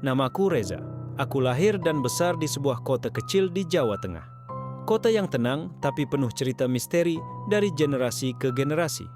Namaku Reza. Aku lahir dan besar di sebuah kota kecil di Jawa Tengah. Kota yang tenang tapi penuh cerita misteri dari generasi ke generasi.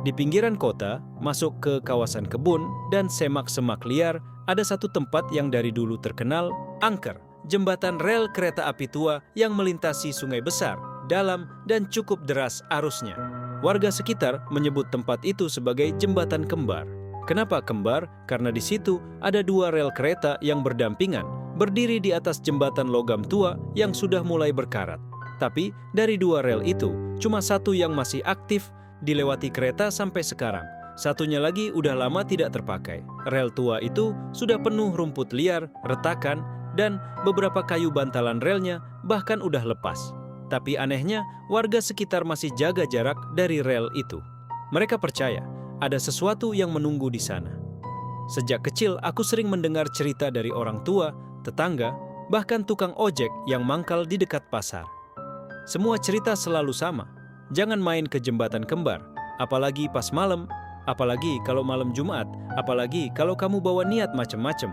Di pinggiran kota, masuk ke kawasan kebun dan semak-semak liar, ada satu tempat yang dari dulu terkenal, angker, jembatan rel kereta api tua yang melintasi sungai besar, dalam dan cukup deras arusnya. Warga sekitar menyebut tempat itu sebagai jembatan kembar. Kenapa kembar? Karena di situ ada dua rel kereta yang berdampingan, berdiri di atas jembatan logam tua yang sudah mulai berkarat. Tapi dari dua rel itu, cuma satu yang masih aktif dilewati kereta sampai sekarang. Satunya lagi udah lama tidak terpakai. Rel tua itu sudah penuh rumput liar, retakan, dan beberapa kayu bantalan relnya bahkan udah lepas. Tapi anehnya, warga sekitar masih jaga jarak dari rel itu. Mereka percaya ada sesuatu yang menunggu di sana. Sejak kecil, aku sering mendengar cerita dari orang tua, tetangga, bahkan tukang ojek yang mangkal di dekat pasar. Semua cerita selalu sama. Jangan main ke jembatan kembar, apalagi pas malam, apalagi kalau malam Jumat, apalagi kalau kamu bawa niat macem-macem.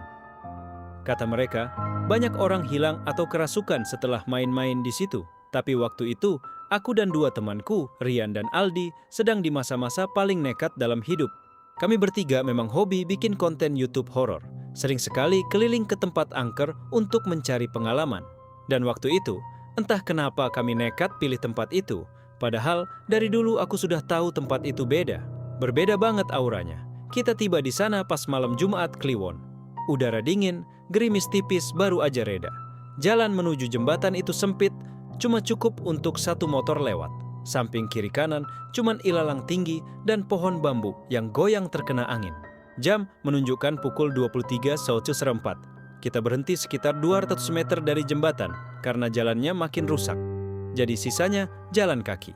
Kata mereka, banyak orang hilang atau kerasukan setelah main-main di situ. Tapi waktu itu, aku dan dua temanku, Rian dan Aldi, sedang di masa-masa paling nekat dalam hidup. Kami bertiga memang hobi bikin konten YouTube horor. Sering sekali keliling ke tempat angker untuk mencari pengalaman. Dan waktu itu, entah kenapa kami nekat pilih tempat itu. Padahal dari dulu aku sudah tahu tempat itu beda. Berbeda banget auranya. Kita tiba di sana pas malam Jumat Kliwon. Udara dingin, gerimis tipis baru aja reda. Jalan menuju jembatan itu sempit, cuma cukup untuk satu motor lewat. Samping kiri kanan cuman ilalang tinggi dan pohon bambu yang goyang terkena angin. Jam menunjukkan pukul 23.04. Kita berhenti sekitar 200 meter dari jembatan karena jalannya makin rusak. Jadi sisanya jalan kaki.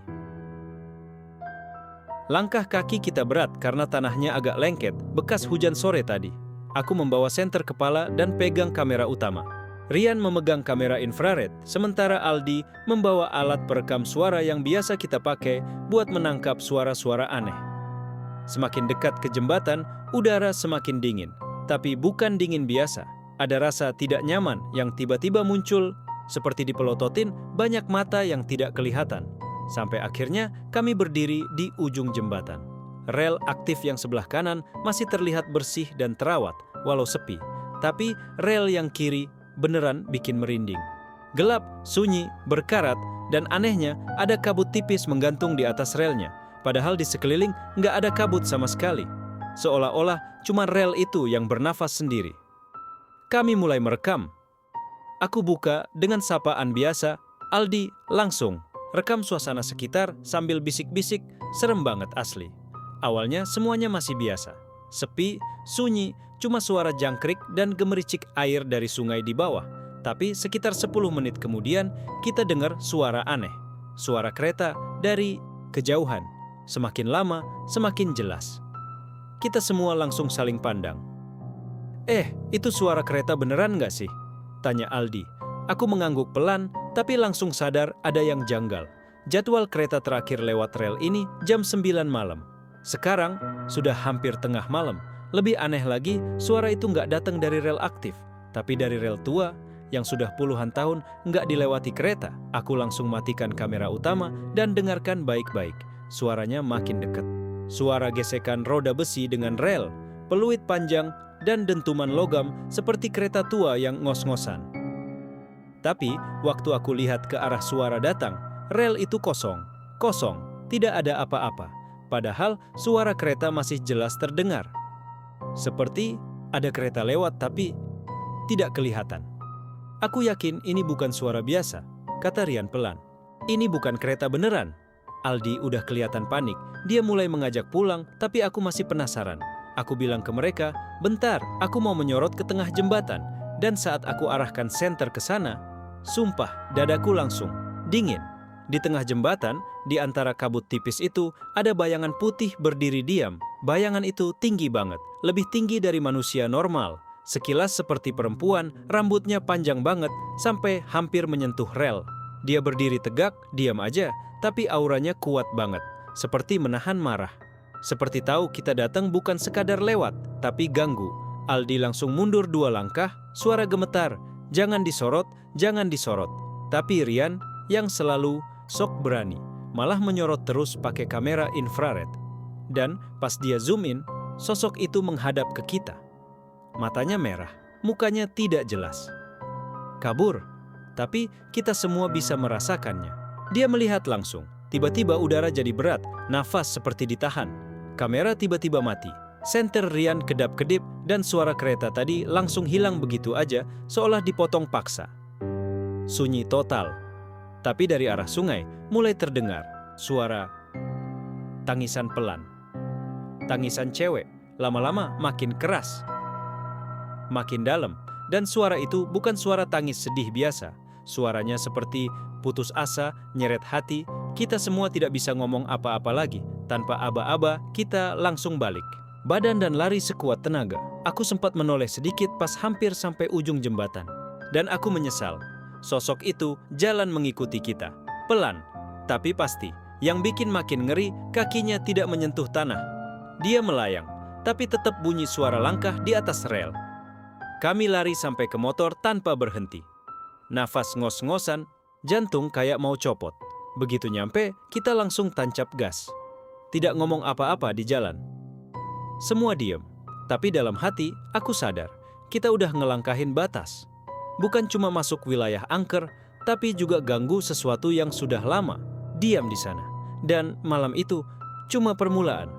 Langkah kaki kita berat karena tanahnya agak lengket bekas hujan sore tadi. Aku membawa senter kepala dan pegang kamera utama. Rian memegang kamera infrared, sementara Aldi membawa alat perekam suara yang biasa kita pakai buat menangkap suara-suara aneh. Semakin dekat ke jembatan, udara semakin dingin. Tapi bukan dingin biasa. Ada rasa tidak nyaman yang tiba-tiba muncul, seperti dipelototin banyak mata yang tidak kelihatan. Sampai akhirnya kami berdiri di ujung jembatan. Rel aktif yang sebelah kanan masih terlihat bersih dan terawat, walau sepi. Tapi rel yang kiri beneran bikin merinding. Gelap, sunyi, berkarat, dan anehnya ada kabut tipis menggantung di atas relnya. Padahal di sekeliling nggak ada kabut sama sekali. Seolah-olah cuma rel itu yang bernafas sendiri. Kami mulai merekam. Aku buka dengan sapaan biasa, Aldi langsung rekam suasana sekitar sambil bisik-bisik, serem banget asli. Awalnya semuanya masih biasa. Sepi, sunyi, cuma suara jangkrik dan gemericik air dari sungai di bawah. Tapi sekitar 10 menit kemudian, kita dengar suara aneh. Suara kereta dari kejauhan. Semakin lama, semakin jelas. Kita semua langsung saling pandang. Itu suara kereta beneran nggak sih? Tanya Aldi. Aku mengangguk pelan, tapi langsung sadar ada yang janggal. Jadwal kereta terakhir lewat rel ini jam 9 malam. Sekarang sudah hampir tengah malam. Lebih aneh lagi, suara itu nggak datang dari rel aktif, tapi dari rel tua yang sudah puluhan tahun nggak dilewati kereta. Aku langsung matikan kamera utama dan dengarkan baik-baik. Suaranya makin dekat. Suara gesekan roda besi dengan rel, peluit panjang, dan dentuman logam seperti kereta tua yang ngos-ngosan. Tapi, waktu aku lihat ke arah suara datang, rel itu kosong. Kosong, tidak ada apa-apa. Padahal suara kereta masih jelas terdengar. Seperti ada kereta lewat tapi tidak kelihatan. Aku yakin ini bukan suara biasa, kata Rian pelan. Ini bukan kereta beneran. Aldi udah kelihatan panik. Dia mulai mengajak pulang, tapi aku masih penasaran. Aku bilang ke mereka, bentar, aku mau menyorot ke tengah jembatan. Dan saat aku arahkan senter ke sana, sumpah, dadaku langsung dingin. Di tengah jembatan, di antara kabut tipis itu, ada bayangan putih berdiri diam. Bayangan itu tinggi banget, lebih tinggi dari manusia normal. Sekilas seperti perempuan, rambutnya panjang banget, sampai hampir menyentuh rel. Dia berdiri tegak, diam aja, tapi auranya kuat banget, seperti menahan marah. Seperti tahu kita datang bukan sekadar lewat, tapi ganggu. Aldi langsung mundur 2 langkah, suara gemetar, "Jangan disorot, jangan disorot." Tapi Rian yang selalu sok berani, malah menyorot terus pakai kamera infrared. Dan pas dia zoom in, sosok itu menghadap ke kita. Matanya merah, mukanya tidak jelas. Kabur, tapi kita semua bisa merasakannya. Dia melihat langsung, tiba-tiba udara jadi berat, nafas seperti ditahan. Kamera tiba-tiba mati. Senter Rian kedap-kedip dan suara kereta tadi langsung hilang begitu aja, seolah dipotong paksa. Sunyi total. Tapi dari arah sungai mulai terdengar suara tangisan pelan. Tangisan cewek, lama-lama makin keras, makin dalam. Dan suara itu bukan suara tangis sedih biasa. Suaranya seperti putus asa, nyeret hati. Kita semua tidak bisa ngomong apa-apa lagi. Tanpa aba-aba, kita langsung balik. Badan dan lari sekuat tenaga. Aku sempat menoleh sedikit pas hampir sampai ujung jembatan. Dan aku menyesal. Sosok itu jalan mengikuti kita. Pelan, tapi pasti. Yang bikin makin ngeri, kakinya tidak menyentuh tanah. Dia melayang, tapi tetap bunyi suara langkah di atas rel. Kami lari sampai ke motor tanpa berhenti. Nafas ngos-ngosan, jantung kayak mau copot. Begitu nyampe, kita langsung tancap gas. Tidak ngomong apa-apa di jalan. Semua diem, tapi dalam hati aku sadar, kita udah ngelangkahin batas. Bukan cuma masuk wilayah angker, tapi juga ganggu sesuatu yang sudah lama diam di sana. Dan malam itu cuma permulaan.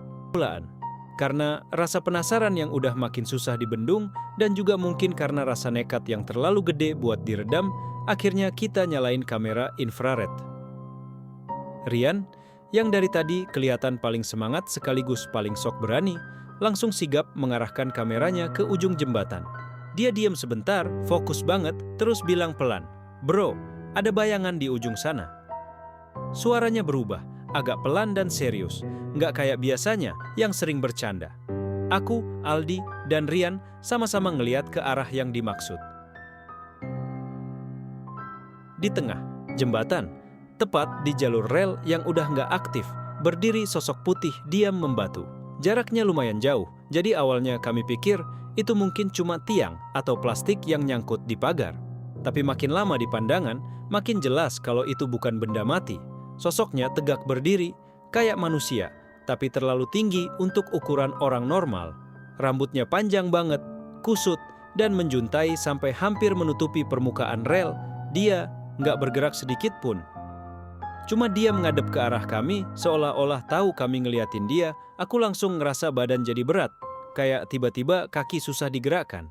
Karena rasa penasaran yang udah makin susah dibendung dan juga mungkin karena rasa nekat yang terlalu gede buat diredam, akhirnya kita nyalain kamera infrared. Rian, yang dari tadi kelihatan paling semangat sekaligus paling sok berani, langsung sigap mengarahkan kameranya ke ujung jembatan. Dia diam sebentar, fokus banget, terus bilang pelan, "Bro, ada bayangan di ujung sana." Suaranya berubah, agak pelan dan serius, nggak kayak biasanya yang sering bercanda. Aku, Aldi, dan Rian sama-sama ngeliat ke arah yang dimaksud. Di tengah jembatan, tepat di jalur rel yang udah nggak aktif, berdiri sosok putih diam membatu. Jaraknya lumayan jauh, jadi awalnya kami pikir itu mungkin cuma tiang atau plastik yang nyangkut di pagar. Tapi makin lama di pandangan, makin jelas kalau itu bukan benda mati. Sosoknya tegak berdiri, kayak manusia, tapi terlalu tinggi untuk ukuran orang normal. Rambutnya panjang banget, kusut, dan menjuntai sampai hampir menutupi permukaan rel. Dia nggak bergerak sedikit pun. Cuma dia menghadap ke arah kami, seolah-olah tahu kami ngeliatin dia. Aku langsung ngerasa badan jadi berat, kayak tiba-tiba kaki susah digerakkan.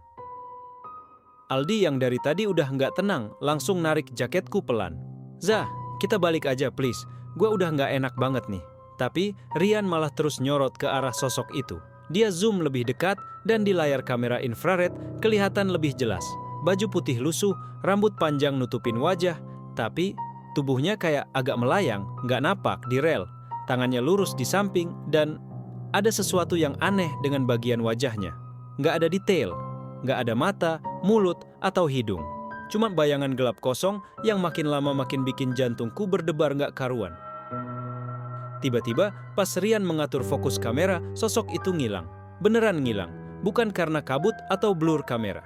Aldi yang dari tadi udah nggak tenang, langsung narik jaketku pelan. "Zah, kita balik aja please, gue udah nggak enak banget nih." Tapi Rian malah terus nyorot ke arah sosok itu. Dia zoom lebih dekat dan di layar kamera infrared kelihatan lebih jelas. Baju putih lusuh, rambut panjang nutupin wajah, tapi tubuhnya kayak agak melayang, nggak napak di rel. Tangannya lurus di samping dan ada sesuatu yang aneh dengan bagian wajahnya. Nggak ada detail, nggak ada mata, mulut, atau hidung. Cuma bayangan gelap kosong yang makin lama makin bikin jantungku berdebar nggak karuan. Tiba-tiba pas Rian mengatur fokus kamera, sosok itu ngilang. Beneran ngilang, bukan karena kabut atau blur kamera.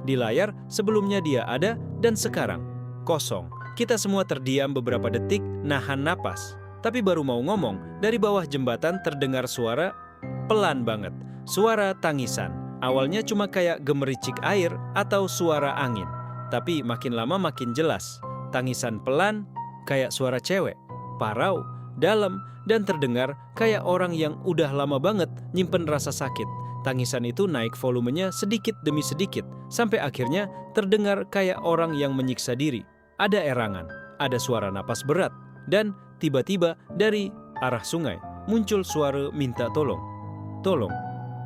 Di layar sebelumnya dia ada dan sekarang kosong. Kita semua terdiam beberapa detik, nahan napas. Tapi baru mau ngomong, dari bawah jembatan terdengar suara pelan banget. Suara tangisan. Awalnya cuma kayak gemericik air atau suara angin. Tapi makin lama makin jelas. Tangisan pelan, kayak suara cewek. Parau, dalam, dan terdengar kayak orang yang udah lama banget nyimpen rasa sakit. Tangisan itu naik volumenya sedikit demi sedikit, sampai akhirnya terdengar kayak orang yang menyiksa diri. Ada erangan, ada suara napas berat, dan tiba-tiba dari arah sungai muncul suara minta tolong. "Tolong,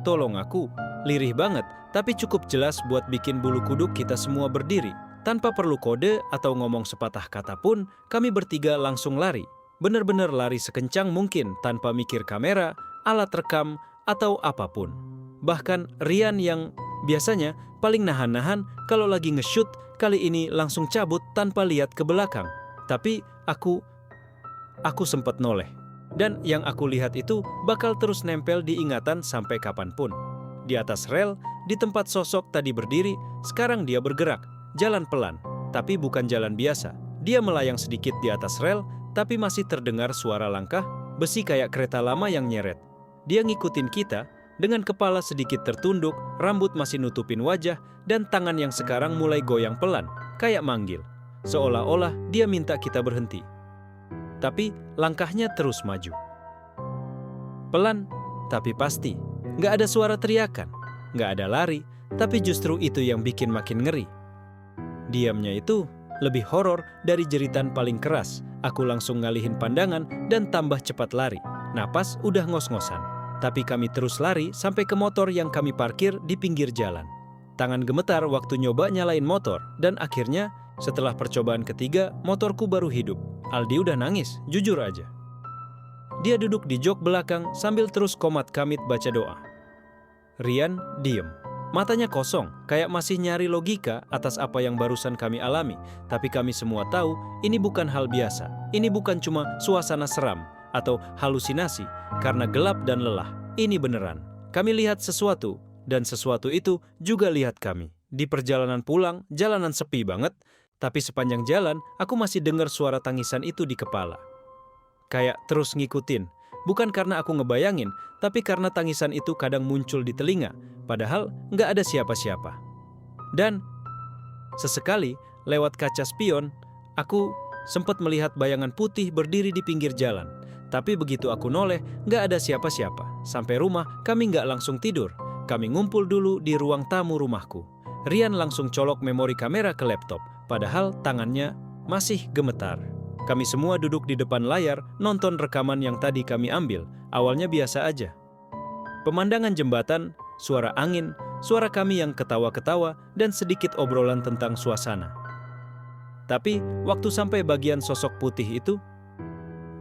tolong aku." Lirih banget, tapi cukup jelas buat bikin bulu kuduk kita semua berdiri. Tanpa perlu kode atau ngomong sepatah kata pun, kami bertiga langsung lari. Bener-bener lari sekencang mungkin tanpa mikir kamera, alat rekam, atau apapun. Bahkan Rian yang biasanya paling nahan-nahan kalau lagi nge-shoot, kali ini langsung cabut tanpa lihat ke belakang. Tapi aku sempat noleh. Dan yang aku lihat itu bakal terus nempel di ingatan sampai kapanpun. Di atas rel, di tempat sosok tadi berdiri, sekarang dia bergerak, jalan pelan, tapi bukan jalan biasa. Dia melayang sedikit di atas rel, tapi masih terdengar suara langkah, besi kayak kereta lama yang nyeret. Dia ngikutin kita, dengan kepala sedikit tertunduk, rambut masih nutupin wajah, dan tangan yang sekarang mulai goyang pelan, kayak manggil. Seolah-olah dia minta kita berhenti. Tapi langkahnya terus maju. Pelan, tapi pasti. Nggak ada suara teriakan, nggak ada lari, tapi justru itu yang bikin makin ngeri. Diamnya itu lebih horor dari jeritan paling keras. Aku langsung ngalihin pandangan dan tambah cepat lari. Napas udah ngos-ngosan. Tapi kami terus lari sampai ke motor yang kami parkir di pinggir jalan. Tangan gemetar waktu nyoba nyalain motor, dan akhirnya setelah percobaan ketiga, motorku baru hidup. Aldi udah nangis, jujur aja. Dia duduk di jok belakang sambil terus komat kamit baca doa. Rian diem. Matanya kosong, kayak masih nyari logika atas apa yang barusan kami alami. Tapi kami semua tahu, ini bukan hal biasa. Ini bukan cuma suasana seram atau halusinasi karena gelap dan lelah. Ini beneran. Kami lihat sesuatu, dan sesuatu itu juga lihat kami. Di perjalanan pulang, jalanan sepi banget, tapi sepanjang jalan, aku masih dengar suara tangisan itu di kepala. Kayak terus ngikutin. Bukan karena aku ngebayangin, tapi karena tangisan itu kadang muncul di telinga, padahal nggak ada siapa-siapa. Dan sesekali, lewat kaca spion, aku sempat melihat bayangan putih berdiri di pinggir jalan. Tapi begitu aku noleh, nggak ada siapa-siapa. Sampai rumah, kami nggak langsung tidur. Kami ngumpul dulu di ruang tamu rumahku. Rian langsung colok memori kamera ke laptop, padahal tangannya masih gemetar. Kami semua duduk di depan layar, nonton rekaman yang tadi kami ambil. Awalnya biasa aja. Pemandangan jembatan, suara angin, suara kami yang ketawa-ketawa, dan sedikit obrolan tentang suasana. Tapi, waktu sampai bagian sosok putih itu,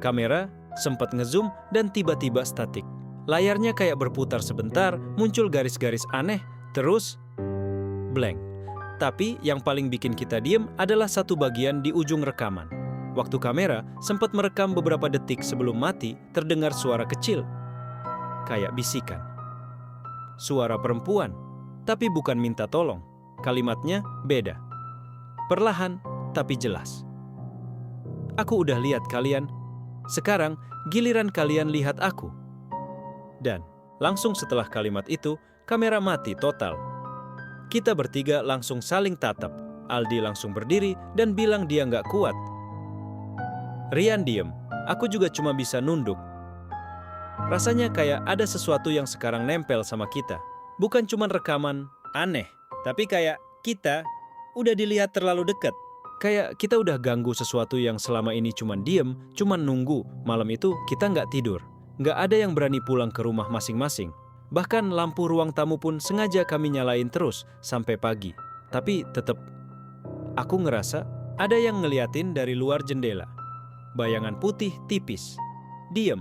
kamera sempat ngezoom dan tiba-tiba statik. Layarnya kayak berputar sebentar, muncul garis-garis aneh, terus blank. Tapi yang paling bikin kita diem adalah satu bagian di ujung rekaman. Waktu kamera sempat merekam beberapa detik sebelum mati, terdengar suara kecil, kayak bisikan. Suara perempuan, tapi bukan minta tolong. Kalimatnya beda. Perlahan, tapi jelas. Aku udah lihat kalian, sekarang giliran kalian lihat aku. Dan langsung setelah kalimat itu, kamera mati total. Kita bertiga langsung saling tatap. Aldi langsung berdiri dan bilang dia nggak kuat. Rian diem, aku juga cuma bisa nunduk. Rasanya kayak ada sesuatu yang sekarang nempel sama kita. Bukan cuma rekaman aneh, tapi kayak kita udah dilihat terlalu dekat. Kayak kita udah ganggu sesuatu yang selama ini cuma diem, cuma nunggu. Malam itu kita nggak tidur. Nggak ada yang berani pulang ke rumah masing-masing. Bahkan lampu ruang tamu pun sengaja kami nyalain terus sampai pagi. Tapi tetap, aku ngerasa ada yang ngeliatin dari luar jendela. Bayangan putih tipis, diem,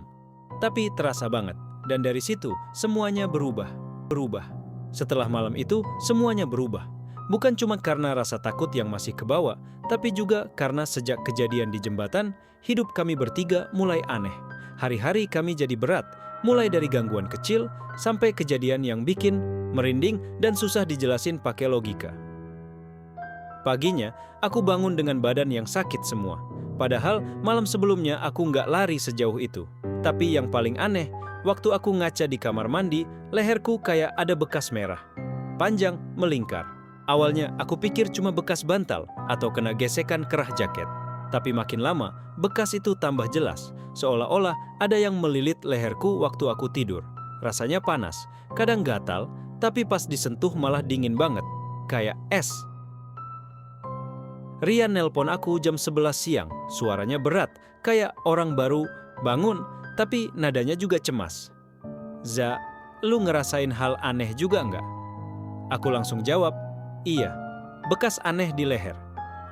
tapi terasa banget. Dan dari situ semuanya berubah. Setelah malam itu semuanya berubah. Bukan cuma karena rasa takut yang masih kebawa, tapi juga karena sejak kejadian di jembatan, hidup kami bertiga mulai aneh. Hari-hari kami jadi berat, mulai dari gangguan kecil sampai kejadian yang bikin merinding dan susah dijelasin pakai logika. Paginya, aku bangun dengan badan yang sakit semua. Padahal malam sebelumnya aku nggak lari sejauh itu. Tapi yang paling aneh, waktu aku ngaca di kamar mandi, leherku kayak ada bekas merah. Panjang, melingkar. Awalnya aku pikir cuma bekas bantal atau kena gesekan kerah jaket. Tapi makin lama, bekas itu tambah jelas. Seolah-olah ada yang melilit leherku waktu aku tidur. Rasanya panas, kadang gatal, tapi pas disentuh malah dingin banget. Kayak es. Rian nelpon aku jam 11 siang, suaranya berat, kayak orang baru bangun, tapi nadanya juga cemas. Za, lu ngerasain hal aneh juga nggak? Aku langsung jawab, iya, bekas aneh di leher.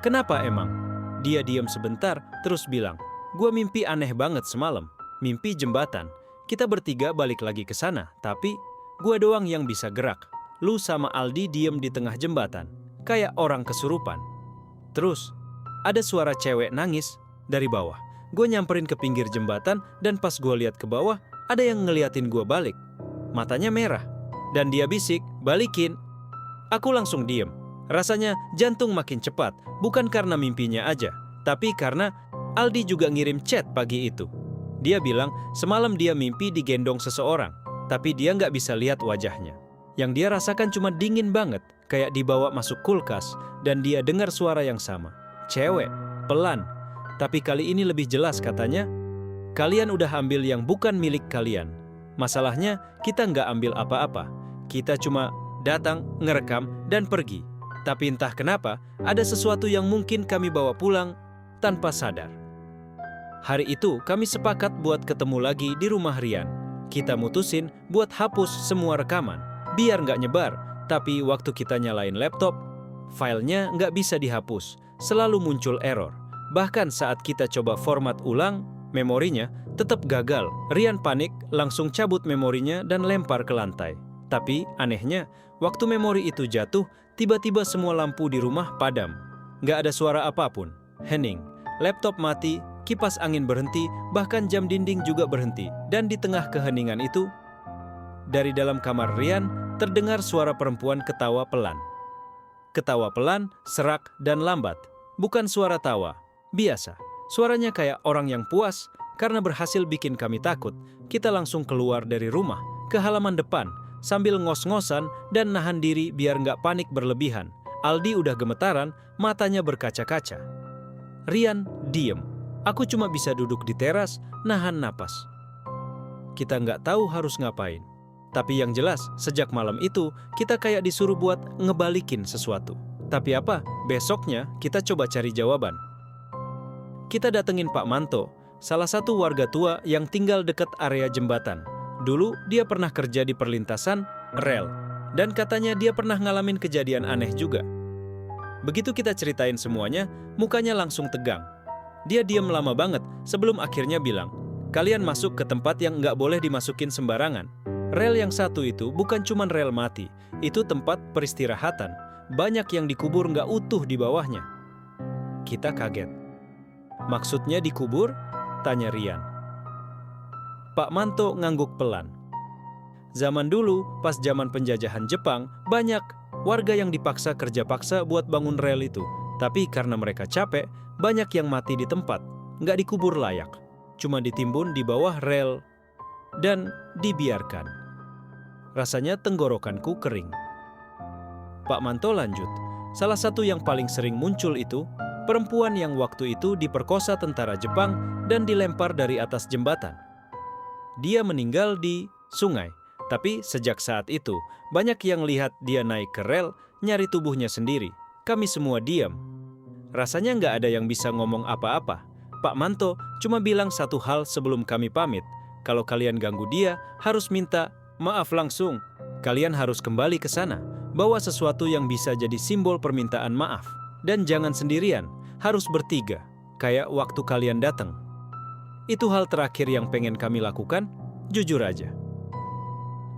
Kenapa emang? Dia diam sebentar, terus bilang, gua mimpi aneh banget semalam, mimpi jembatan. Kita bertiga balik lagi ke sana, tapi gua doang yang bisa gerak. Lu sama Aldi diem di tengah jembatan, kayak orang kesurupan. Terus, ada suara cewek nangis dari bawah. Gue nyamperin ke pinggir jembatan dan pas gue lihat ke bawah, ada yang ngeliatin gue balik. Matanya merah. Dan dia bisik, "Balikin." Aku langsung diem. Rasanya jantung makin cepat, bukan karena mimpinya aja, tapi karena Aldi juga ngirim chat pagi itu. Dia bilang semalam dia mimpi digendong seseorang, tapi dia nggak bisa lihat wajahnya. Yang dia rasakan cuma dingin banget, kayak dibawa masuk kulkas, dan dia dengar suara yang sama. Cewek, pelan. Tapi kali ini lebih jelas katanya, "Kalian udah ambil yang bukan milik kalian. Masalahnya kita nggak ambil apa-apa. Kita cuma datang, ngerekam, dan pergi. Tapi entah kenapa, ada sesuatu yang mungkin kami bawa pulang tanpa sadar." Hari itu kami sepakat buat ketemu lagi di rumah Rian. Kita mutusin buat hapus semua rekaman, biar nggak nyebar. Tapi waktu kita nyalain laptop, filenya nggak bisa dihapus, selalu muncul error. Bahkan saat kita coba format ulang, memorinya tetap gagal. Rian panik, langsung cabut memorinya dan lempar ke lantai. Tapi anehnya, waktu memori itu jatuh, tiba-tiba semua lampu di rumah padam. Nggak ada suara apapun. Hening. Laptop mati, kipas angin berhenti, bahkan jam dinding juga berhenti. Dan di tengah keheningan itu, dari dalam kamar Rian, terdengar suara perempuan ketawa pelan. Ketawa pelan, serak, dan lambat. Bukan suara tawa. Biasa. Suaranya kayak orang yang puas, karena berhasil bikin kami takut. Kita langsung keluar dari rumah, ke halaman depan, sambil ngos-ngosan dan nahan diri biar nggak panik berlebihan. Aldi udah gemetaran, matanya berkaca-kaca. Rian diem. Aku cuma bisa duduk di teras, nahan napas. Kita nggak tahu harus ngapain. Tapi yang jelas, sejak malam itu, kita kayak disuruh buat ngebalikin sesuatu. Tapi apa? Besoknya kita coba cari jawaban. Kita datengin Pak Manto, salah satu warga tua yang tinggal dekat area jembatan. Dulu dia pernah kerja di perlintasan rel, dan katanya dia pernah ngalamin kejadian aneh juga. Begitu kita ceritain semuanya, mukanya langsung tegang. Dia diam lama banget sebelum akhirnya bilang, "Kalian masuk ke tempat yang nggak boleh dimasukin sembarangan. Rel yang satu itu bukan cuma rel mati, itu tempat peristirahatan. Banyak yang dikubur nggak utuh di bawahnya." Kita kaget. "Maksudnya dikubur?" tanya Rian. Pak Manto ngangguk pelan. Zaman dulu, pas zaman penjajahan Jepang, banyak warga yang dipaksa kerja paksa buat bangun rel itu. Tapi karena mereka capek, banyak yang mati di tempat, nggak dikubur layak. Cuma ditimbun di bawah rel dan dibiarkan. Rasanya tenggorokanku kering. Pak Manto lanjut, salah satu yang paling sering muncul itu, perempuan yang waktu itu diperkosa tentara Jepang dan dilempar dari atas jembatan. Dia meninggal di sungai, tapi sejak saat itu, banyak yang lihat dia naik ke rel, nyari tubuhnya sendiri. Kami semua diam. Rasanya nggak ada yang bisa ngomong apa-apa. Pak Manto cuma bilang satu hal sebelum kami pamit. Kalau kalian ganggu dia, harus minta maaf langsung. Kalian harus kembali ke sana, bawa sesuatu yang bisa jadi simbol permintaan maaf. Dan jangan sendirian, harus bertiga, kayak waktu kalian datang. Itu hal terakhir yang pengen kami lakukan, jujur aja.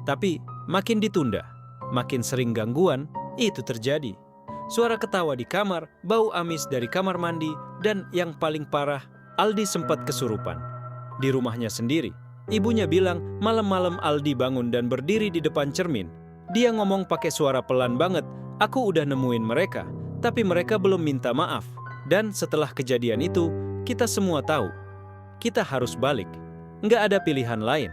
Tapi makin ditunda, makin sering gangguan, itu terjadi. Suara ketawa di kamar, bau amis dari kamar mandi, dan yang paling parah, Aldi sempat kesurupan. Di rumahnya sendiri, ibunya bilang malam-malam Aldi bangun dan berdiri di depan cermin. Dia ngomong pakai suara pelan banget, "Aku udah nemuin mereka, tapi mereka belum minta maaf." Dan setelah kejadian itu, kita semua tahu, kita harus balik. Nggak ada pilihan lain.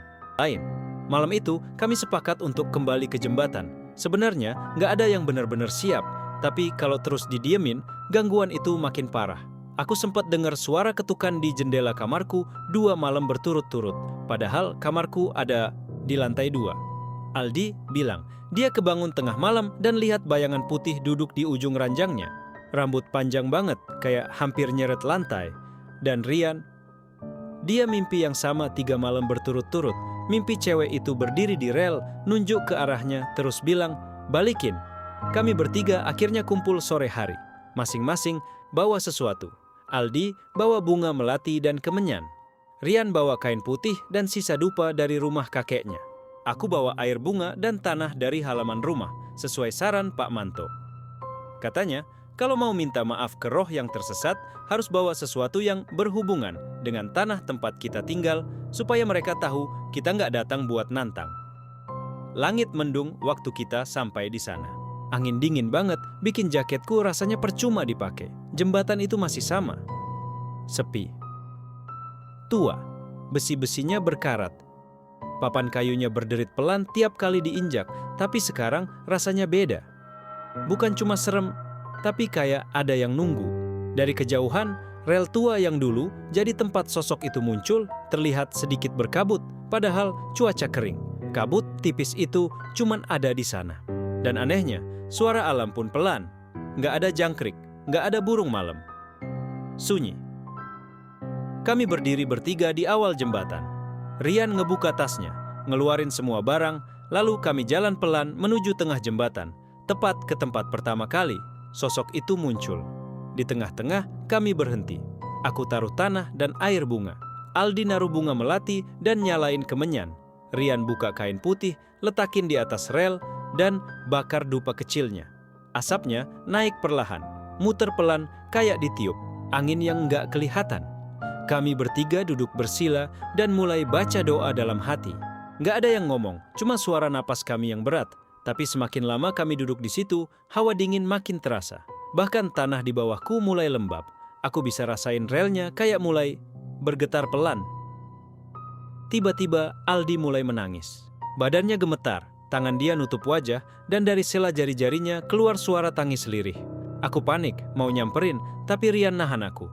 Malam itu, kami sepakat untuk kembali ke jembatan. Sebenarnya, nggak ada yang benar-benar siap. Tapi kalau terus didiemin, gangguan itu makin parah. Aku sempat dengar suara ketukan di jendela kamarku 2 malam berturut-turut. Padahal kamarku ada di lantai 2. Aldi bilang, dia kebangun tengah malam dan lihat bayangan putih duduk di ujung ranjangnya. Rambut panjang banget, kayak hampir nyeret lantai. Dan Rian, dia mimpi yang sama 3 malam berturut-turut. Mimpi cewek itu berdiri di rel, nunjuk ke arahnya, terus bilang, "Balikin." Kami bertiga akhirnya kumpul sore hari. Masing-masing bawa sesuatu. Aldi bawa bunga melati dan kemenyan. Rian bawa kain putih dan sisa dupa dari rumah kakeknya. Aku bawa air bunga dan tanah dari halaman rumah, sesuai saran Pak Manto. Katanya, kalau mau minta maaf ke roh yang tersesat, harus bawa sesuatu yang berhubungan dengan tanah tempat kita tinggal, supaya mereka tahu kita nggak datang buat nantang. Langit mendung waktu kita sampai di sana. Angin dingin banget, bikin jaketku rasanya percuma dipakai. Jembatan itu masih sama. Sepi. Tua. Besi-besinya berkarat. Papan kayunya berderit pelan tiap kali diinjak, tapi sekarang rasanya beda. Bukan cuma serem, tapi kayak ada yang nunggu. Dari kejauhan, rel tua yang dulu jadi tempat sosok itu muncul terlihat sedikit berkabut, padahal cuaca kering. Kabut tipis itu cuman ada di sana. Dan anehnya, suara alam pun pelan. Nggak ada jangkrik, nggak ada burung malam. Sunyi. Kami berdiri bertiga di awal jembatan. Rian ngebuka tasnya, ngeluarin semua barang, lalu kami jalan pelan menuju tengah jembatan. Tepat ke tempat pertama kali, sosok itu muncul. Di tengah-tengah, kami berhenti. Aku taruh tanah dan air bunga. Aldi naruh bunga melati dan nyalain kemenyan. Rian buka kain putih, letakin di atas rel, dan bakar dupa kecilnya. Asapnya naik perlahan, muter pelan kayak ditiup, angin yang nggak kelihatan. Kami bertiga duduk bersila dan mulai baca doa dalam hati. Nggak ada yang ngomong, cuma suara napas kami yang berat. Tapi semakin lama kami duduk di situ, hawa dingin makin terasa. Bahkan tanah di bawahku mulai lembab. Aku bisa rasain relnya kayak mulai bergetar pelan. Tiba-tiba Aldi mulai menangis. Badannya gemetar, tangan dia nutup wajah, dan dari sela jari-jarinya keluar suara tangis lirih. Aku panik, mau nyamperin, tapi Rian nahan aku.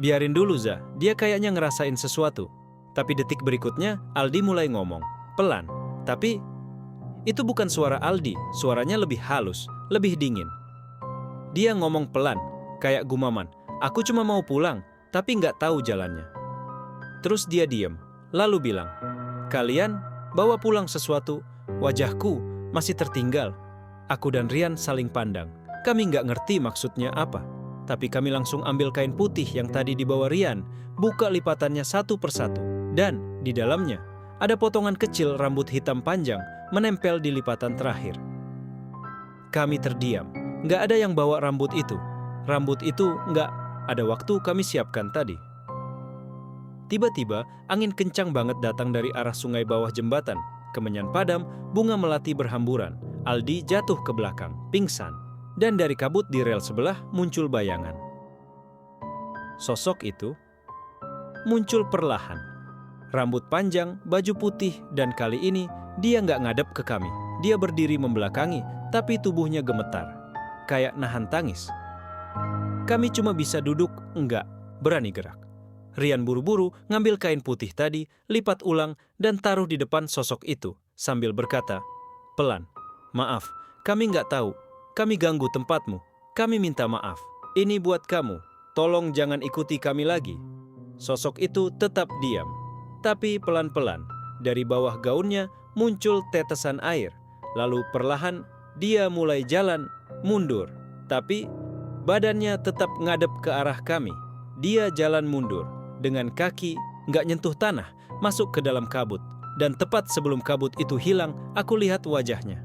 Biarin dulu, Za, dia kayaknya ngerasain sesuatu. Tapi detik berikutnya, Aldi mulai ngomong. Pelan, tapi itu bukan suara Aldi, suaranya lebih halus, lebih dingin. Dia ngomong pelan, kayak gumaman. Aku cuma mau pulang, tapi nggak tahu jalannya. Terus dia diem, lalu bilang, kalian bawa pulang sesuatu, wajahku masih tertinggal. Aku dan Rian saling pandang. Kami nggak ngerti maksudnya apa. Tapi kami langsung ambil kain putih yang tadi dibawa Rian, buka lipatannya satu persatu. Dan di dalamnya ada potongan kecil rambut hitam panjang menempel di lipatan terakhir. Kami terdiam. Nggak ada yang bawa rambut itu. Rambut itu nggak ada waktu kami siapkan tadi. Tiba-tiba, angin kencang banget datang dari arah sungai bawah jembatan. Kemenyan padam, bunga melati berhamburan. Aldi jatuh ke belakang, pingsan. Dan dari kabut di rel sebelah muncul bayangan. Sosok itu muncul perlahan. Rambut panjang, baju putih, dan kali ini dia nggak ngadep ke kami. Dia berdiri membelakangi, tapi tubuhnya gemetar. Kayak nahan tangis. Kami cuma bisa duduk, nggak berani gerak. Rian buru-buru ngambil kain putih tadi, lipat ulang, dan taruh di depan sosok itu, sambil berkata, pelan, maaf, kami nggak tahu. Kami ganggu tempatmu. Kami minta maaf. Ini buat kamu. Tolong jangan ikuti kami lagi. Sosok itu tetap diam. Tapi pelan-pelan, dari bawah gaunnya muncul tetesan air. Lalu perlahan, dia mulai jalan mundur. Tapi badannya tetap ngadep ke arah kami. Dia jalan mundur. Dengan kaki nggak nyentuh tanah, masuk ke dalam kabut. Dan tepat sebelum kabut itu hilang, aku lihat wajahnya.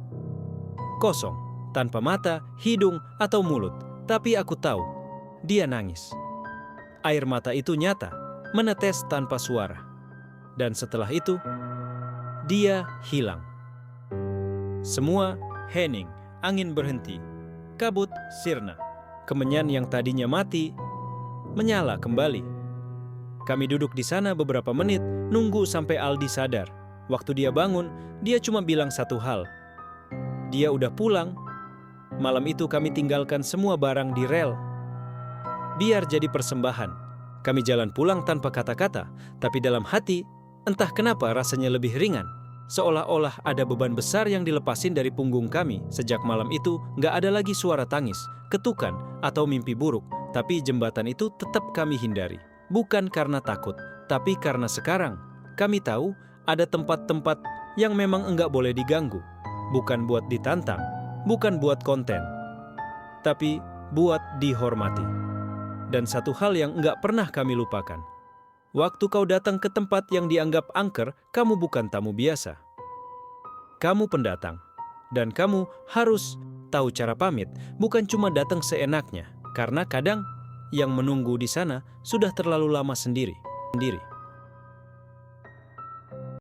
Kosong. Tanpa mata, hidung, atau mulut. Tapi aku tahu, dia nangis. Air mata itu nyata, menetes tanpa suara. Dan setelah itu, dia hilang. Semua hening, angin berhenti. Kabut sirna. Kemenyan yang tadinya mati, menyala kembali. Kami duduk di sana beberapa menit, nunggu sampai Aldi sadar. Waktu dia bangun, dia cuma bilang satu hal. Dia udah pulang. Malam itu kami tinggalkan semua barang di rel. Biar jadi persembahan. Kami jalan pulang tanpa kata-kata, tapi dalam hati, entah kenapa rasanya lebih ringan. Seolah-olah ada beban besar yang dilepasin dari punggung kami. Sejak malam itu, nggak ada lagi suara tangis, ketukan, atau mimpi buruk. Tapi jembatan itu tetap kami hindari. Bukan karena takut, tapi karena sekarang kami tahu ada tempat-tempat yang memang enggak boleh diganggu. Bukan buat ditantang. Bukan buat konten, tapi buat dihormati. Dan satu hal yang enggak pernah kami lupakan. Waktu kau datang ke tempat yang dianggap angker, kamu bukan tamu biasa. Kamu pendatang. Dan kamu harus tahu cara pamit, bukan cuma datang seenaknya. Karena kadang yang menunggu di sana sudah terlalu lama sendiri.